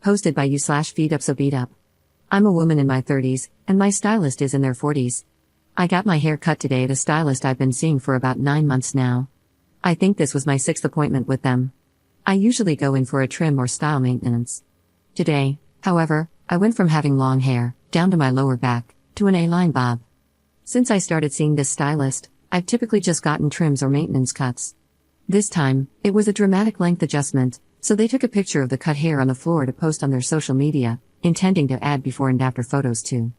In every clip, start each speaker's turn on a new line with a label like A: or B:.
A: Hosted by you/feed up so beat up. I'm a woman in my 30s, and my stylist is in their 40s. I got my hair cut today at a stylist I've been seeing for about 9 months now. I think this was my 6th appointment with them. I usually go in for a trim or style maintenance. Today, however, I went from having long hair, down to my lower back, to an A-line bob. Since I started seeing this stylist, I've typically just gotten trims or maintenance cuts. This time, it was a dramatic length adjustment, so they took a picture of the cut hair on the floor to post on their social media, intending to add before and after photos too.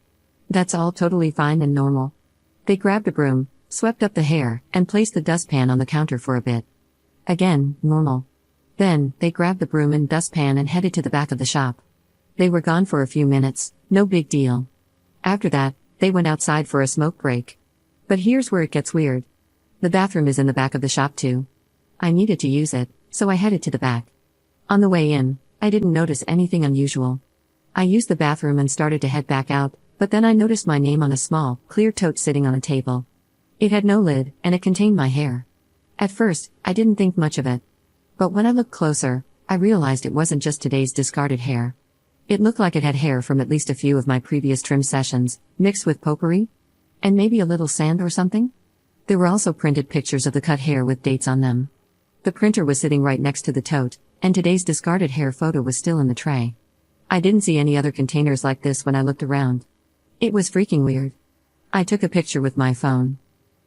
A: That's all totally fine and normal. They grabbed a broom, swept up the hair, and placed the dustpan on the counter for a bit. Again, normal. Then, they grabbed the broom and dustpan and headed to the back of the shop. They were gone for a few minutes, no big deal. After that, they went outside for a smoke break. But here's where it gets weird. The bathroom is in the back of the shop too. I needed to use it, so I headed to the back. On the way in, I didn't notice anything unusual. I used the bathroom and started to head back out, but then I noticed my name on a small, clear tote sitting on a table. It had no lid, and it contained my hair. At first, I didn't think much of it. But when I looked closer, I realized it wasn't just today's discarded hair. It looked like it had hair from at least a few of my previous trim sessions, mixed with potpourri? And maybe a little sand or something? There were also printed pictures of the cut hair with dates on them. The printer was sitting right next to the tote, and today's discarded hair photo was still in the tray. I didn't see any other containers like this when I looked around. It was freaking weird. I took a picture with my phone.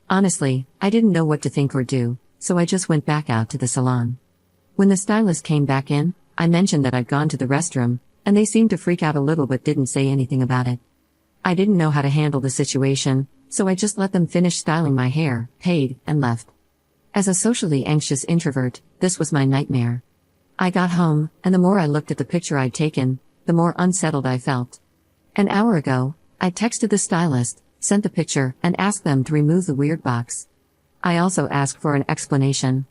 A: Honestly, I didn't know what to think or do, so I just went back out to the salon. When the stylist came back in, I mentioned that I'd gone to the restroom, and they seemed to freak out a little but didn't say anything about it. I didn't know how to handle the situation, so I just let them finish styling my hair, paid, and left. As a socially anxious introvert, this was my nightmare. I got home, and the more I looked at the picture I'd taken, the more unsettled I felt. An hour ago, I texted the stylist, sent the picture, and asked them to remove the weird box. I also asked for an explanation.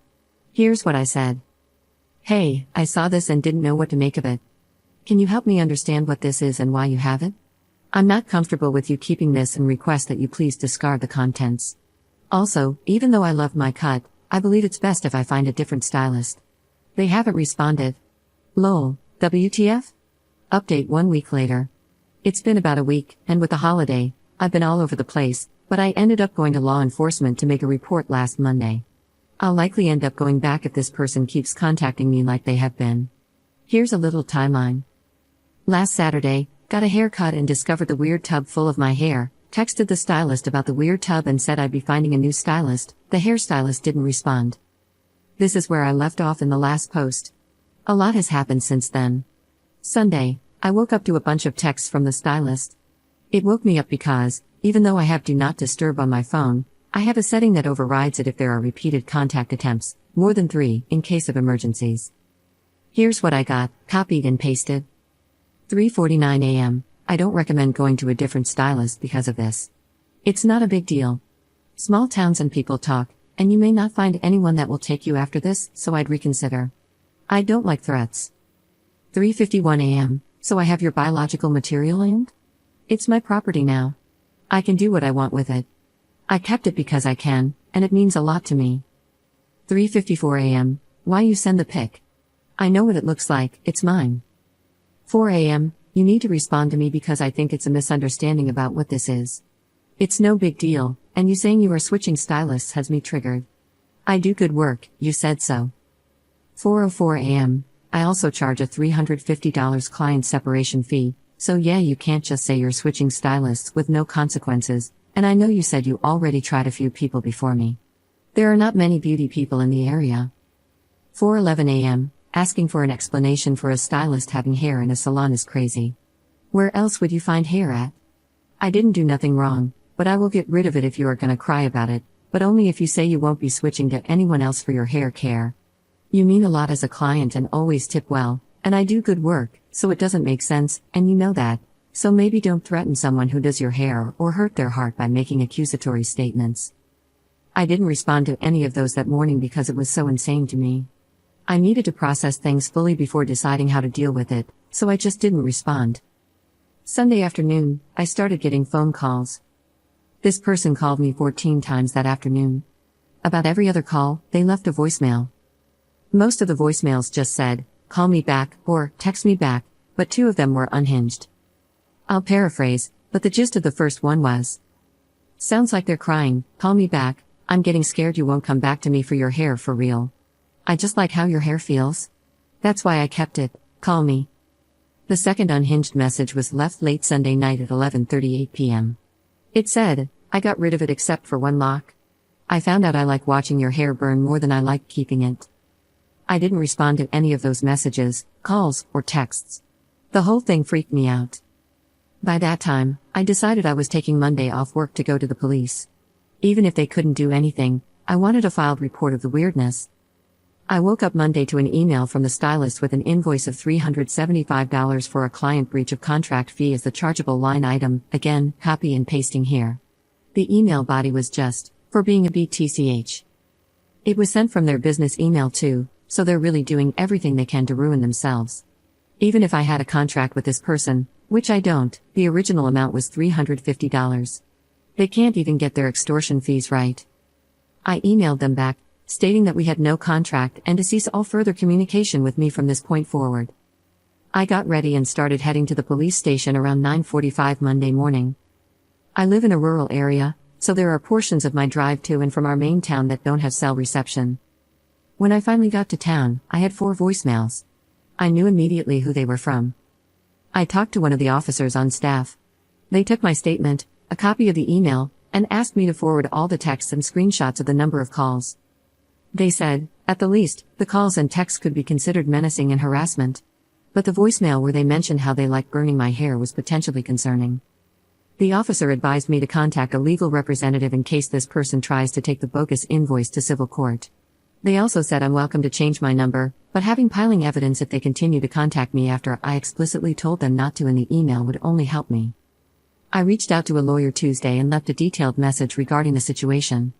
A: Here's what I said. Hey, I saw this and didn't know what to make of it. Can you help me understand what this is and why you have it? I'm not comfortable with you keeping this and request that you please discard the contents. Also, even though I love my cut, I believe it's best if I find a different stylist. They haven't responded. Lol, WTF? Update 1 week later. It's been about a week, and with the holiday, I've been all over the place, but I ended up going to law enforcement to make a report last Monday. I'll likely end up going back if this person keeps contacting me like they have been. Here's a little timeline. Last Saturday, got a haircut and discovered the weird tub full of my hair, texted the stylist about the weird tub and said I'd be finding a new stylist. The hairstylist didn't respond. This is where I left off in the last post. A lot has happened since then. Sunday, I woke up to a bunch of texts from the stylist. It woke me up because, even though I have Do Not Disturb on my phone, I have a setting that overrides it if there are repeated contact attempts, more than 3, in case of emergencies. Here's what I got, copied and pasted. 3:49 a.m. I don't recommend going to a different stylist because of this. It's not a big deal. Small towns and people talk, and you may not find anyone that will take you after this, so I'd reconsider. I don't like threats. 3:51 a.m. So I have your biological material in? It's my property now. I can do what I want with it. I kept it because I can, and it means a lot to me. 3:54 a.m. Why you send the pic? I know what it looks like, it's mine. 4 a.m. You need to respond to me because I think it's a misunderstanding about what this is. It's no big deal, and you saying you are switching stylists has me triggered. I do good work, you said so. 4:04 a.m. I also charge a $350 client separation fee, so yeah, you can't just say you're switching stylists with no consequences, and I know you said you already tried a few people before me. There are not many beauty people in the area. 4:11 a.m. Asking for an explanation for a stylist having hair in a salon is crazy. Where else would you find hair at? I didn't do nothing wrong, but I will get rid of it if you are gonna cry about it, but only if you say you won't be switching to anyone else for your hair care. You mean a lot as a client and always tip well, and I do good work, so it doesn't make sense, and you know that, so maybe don't threaten someone who does your hair or hurt their heart by making accusatory statements. I didn't respond to any of those that morning because it was so insane to me. I needed to process things fully before deciding how to deal with it, so I just didn't respond. Sunday afternoon, I started getting phone calls. This person called me 14 times that afternoon. About every other call, they left a voicemail. Most of the voicemails just said, "Call me back," or "Text me back," but 2 of them were unhinged. I'll paraphrase, but the gist of the first one was, "Sounds like they're crying, call me back, I'm getting scared you won't come back to me for your hair for real. I just like how your hair feels. That's why I kept it, call me." The second unhinged message was left late Sunday night at 11:38 p.m. It said, "I got rid of it except for one lock. I found out I like watching your hair burn more than I like keeping it." I didn't respond to any of those messages, calls, or texts. The whole thing freaked me out. By that time, I decided I was taking Monday off work to go to the police. Even if they couldn't do anything, I wanted a filed report of the weirdness. I woke up Monday to an email from the stylist with an invoice of $375 for a client breach of contract fee as the chargeable line item, again, copy and pasting here. The email body was just, "for being a BTCH." It was sent from their business email too, so they're really doing everything they can to ruin themselves. Even if I had a contract with this person, which I don't, the original amount was $350. They can't even get their extortion fees right. I emailed them back, stating that we had no contract and to cease all further communication with me from this point forward. I got ready and started heading to the police station around 9:45 Monday morning. I live in a rural area, so there are portions of my drive to and from our main town that don't have cell reception. When I finally got to town, I had 4 voicemails. I knew immediately who they were from. I talked to one of the officers on staff. They took my statement, a copy of the email, and asked me to forward all the texts and screenshots of the number of calls. They said, at the least, the calls and texts could be considered menacing and harassment. But the voicemail where they mentioned how they liked burning my hair was potentially concerning. The officer advised me to contact a legal representative in case this person tries to take the bogus invoice to civil court. They also said I'm welcome to change my number, but having piling evidence if they continue to contact me after I explicitly told them not to in the email would only help me. I reached out to a lawyer Tuesday and left a detailed message regarding the situation.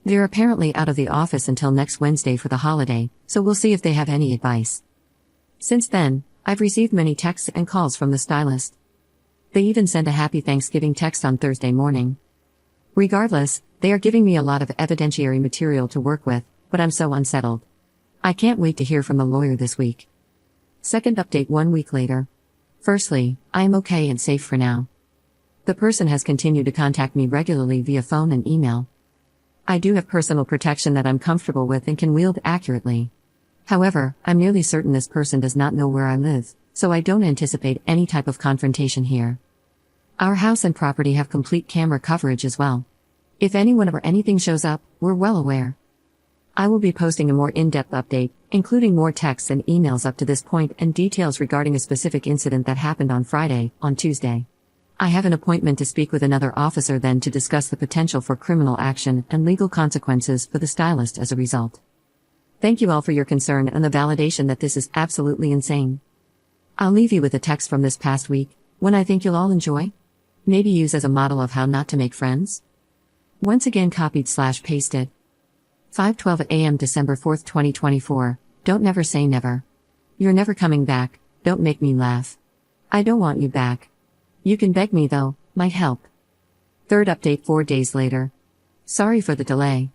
A: They're apparently out of the office until next Wednesday for the holiday, so we'll see if they have any advice. Since then, I've received many texts and calls from the stylist. They even sent a happy Thanksgiving text on Thursday morning. Regardless, they are giving me a lot of evidentiary material to work with, but I'm so unsettled. I can't wait to hear from the lawyer this week. Second update 1 week later. Firstly, I am okay and safe for now. The person has continued to contact me regularly via phone and email. I do have personal protection that I'm comfortable with and can wield accurately. However, I'm nearly certain this person does not know where I live, so I don't anticipate any type of confrontation here. Our house and property have complete camera coverage as well. If anyone or anything shows up, we're well aware. I will be posting a more in-depth update, including more texts and emails up to this point and details regarding a specific incident that happened on Friday, on Tuesday. I have an appointment to speak with another officer then to discuss the potential for criminal action and legal consequences for the stylist as a result. Thank you all for your concern and the validation that this is absolutely insane. I'll leave you with a text from this past week, one I think you'll all enjoy. Maybe use as a model of how not to make friends. Once again copied/pasted. 5:12 a.m. December 4th, 2024. Don't never say never. You're never coming back, don't make me laugh. I don't want you back. You can beg me though, might help. Third update 4 days later. Sorry for the delay.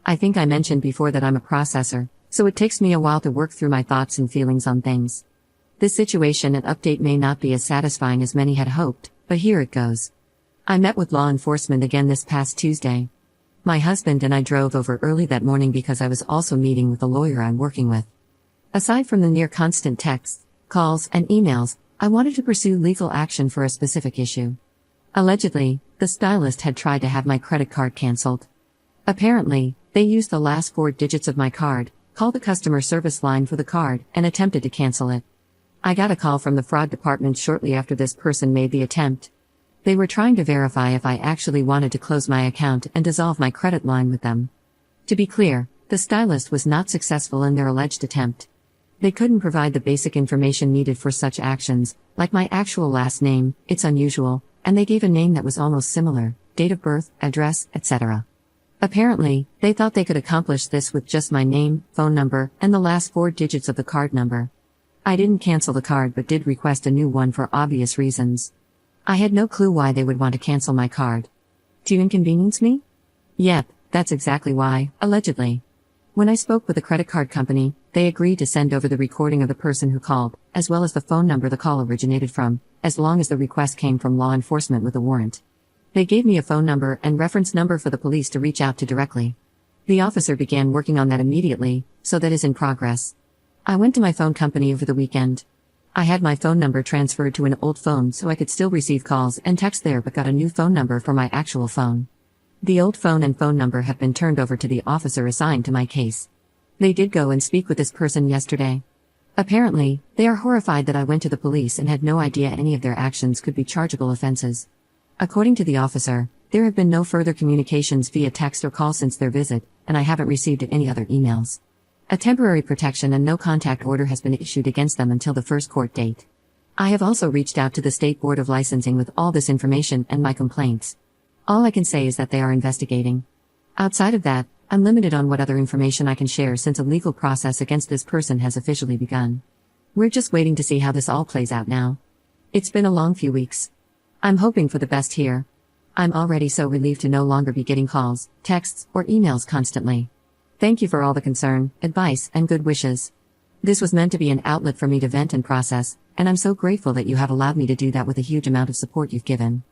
A: I think I mentioned before that I'm a processor, so it takes me a while to work through my thoughts and feelings on things. This situation and update may not be as satisfying as many had hoped, but here it goes. I met with law enforcement again this past Tuesday. My husband and I drove over early that morning because I was also meeting with the lawyer I'm working with. Aside from the near constant texts, calls, and emails, I wanted to pursue legal action for a specific issue. Allegedly, the stylist had tried to have my credit card canceled. Apparently, they used the last 4 digits of my card, called the customer service line for the card, and attempted to cancel it. I got a call from the fraud department shortly after this person made the attempt. They were trying to verify if I actually wanted to close my account and dissolve my credit line with them. To be clear, the stylist was not successful in their alleged attempt. They couldn't provide the basic information needed for such actions, like my actual last name, it's unusual, and they gave a name that was almost similar, date of birth, address, etc. Apparently, they thought they could accomplish this with just my name, phone number, and the last 4 digits of the card number. I didn't cancel the card but did request a new one for obvious reasons. I had no clue why they would want to cancel my card. To inconvenience me? Yep, that's exactly why, allegedly. When I spoke with the credit card company, They agreed to send over the recording of the person who called, as well as the phone number the call originated from, as long as the request came from law enforcement with a warrant. They gave me a phone number and reference number for the police to reach out to directly. The officer began working on that immediately, so that is in progress. I went to my phone company over the weekend. I had my phone number transferred to an old phone so I could still receive calls and text there, but got a new phone number for my actual phone. The old phone and phone number have been turned over to the officer assigned to my case. They did go and speak with this person yesterday. Apparently, they are horrified that I went to the police and had no idea any of their actions could be chargeable offenses. According to the officer, there have been no further communications via text or call since their visit, and I haven't received any other emails. A temporary protection and no contact order has been issued against them until the first court date. I have also reached out to the State Board of Licensing with all this information and my complaints. All I can say is that they are investigating. Outside of that, I'm limited on what other information I can share since a legal process against this person has officially begun. We're just waiting to see how this all plays out now. It's been a long few weeks. I'm hoping for the best here. I'm already so relieved to no longer be getting calls, texts, or emails constantly. Thank you for all the concern, advice, and good wishes. This was meant to be an outlet for me to vent and process, and I'm so grateful that you have allowed me to do that with a huge amount of support you've given.